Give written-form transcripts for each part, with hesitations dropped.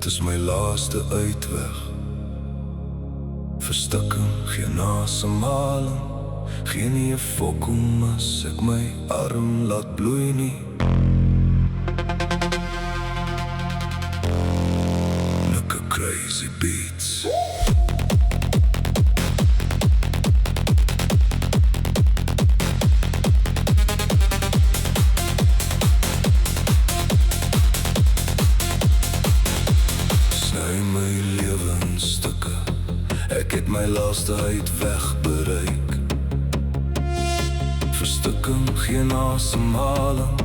is my laaste uitweg. Verstikking, geen asemhaling, geen nie 'n fok om as ek my arm laat bloei nie. Lekker crazy beats. Ek het my laaste uitweg bereik. Verstikking, geen asemhaling,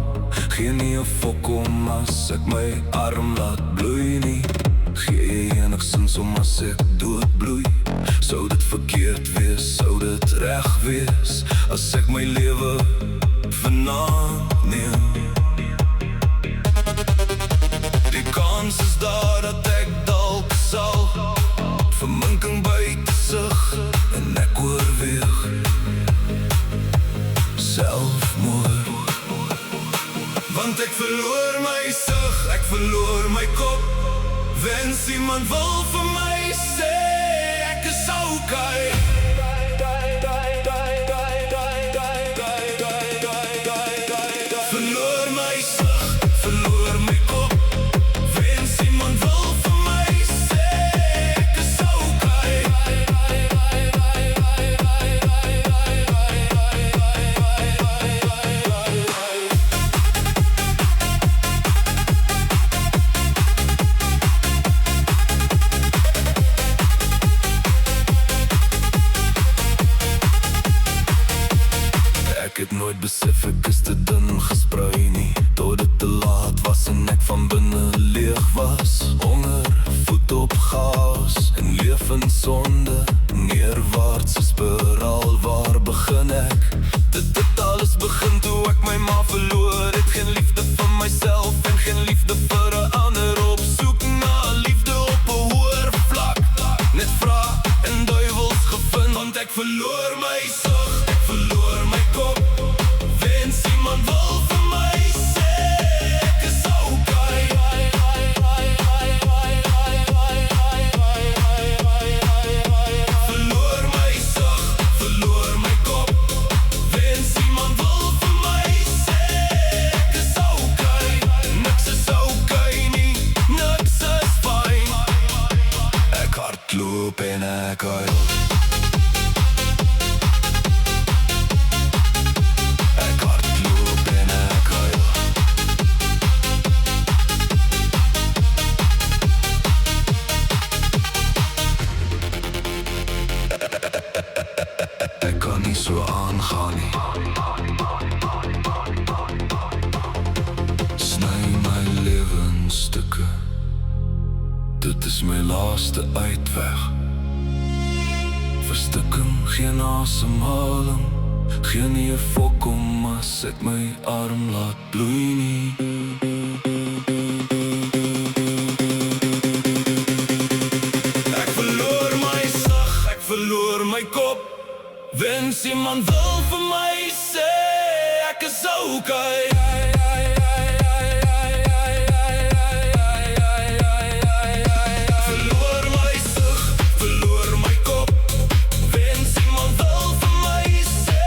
geen nie 'n fok om as ek my arm laat bloei nie. Gee jy enigsins om as ek doodbloei? Sou dit verkeerd wees, sou dit reg wees as ek my lewe vanaand neem? Die kans is daar dat ek dalk sal verminking buite sig en ek oorweeg selfmoord. Want ek verloor my sig, ek verloor my kop. Wens iemand wil vir my sê ek is okay. Verloor my sig, verloor my kop. Wens iemand wil vir my sê ek is okay. Ek het nooit besef ek is te dun gesprei nie, tot dit te laat was en ek van binne leeg was. Honger, voet op gas en leef in sonde, neerwaartse spiraal, waar begin ek? Dit alles begin toe ek my ma verloor het. Geen liefde vir myself en geen liefde vir 'n ander, op soek na liefde op 'n hoër vlak. Net vra en duiwels gevind, want ek verloor my sig, ek verloor my kop. Wens iemand wil vir my sê ek is okay. Verloor my sig, verloor my kop. Wens iemand wil vir my sê ek is okay. Niks is okay nie, niks is fyn. Ek hardloop en ek huil. Ek kan nie so aangaan nie. Sny my lewe in stukke. Dit is my laaste uitweg. Verstikking, geen asemhaling, geen nie 'n fok om as ek my arm laat bloei nie. Ek verloor my sig, ek verloor my kop. Wens iemand wil vir my sê ek is okay. Verloor my sig, verloor my kop. Wens iemand wil vir my sê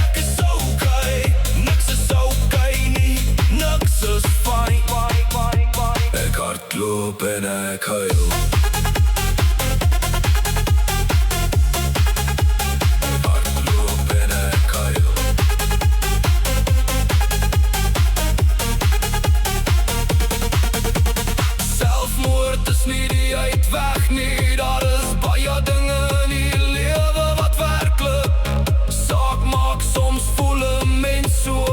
ek is okay. Niks is okay nie, niks is fyn. Ek hardloop en ek huil. Weg nie, daar is baie dinge in die lewe wat werklik saak maak. Soms voel 'n mens so,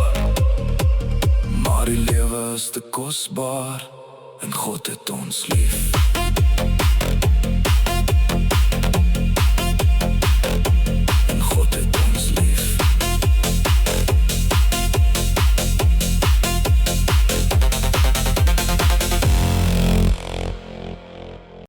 maar die lewe is te kosbaar en God het ons lief.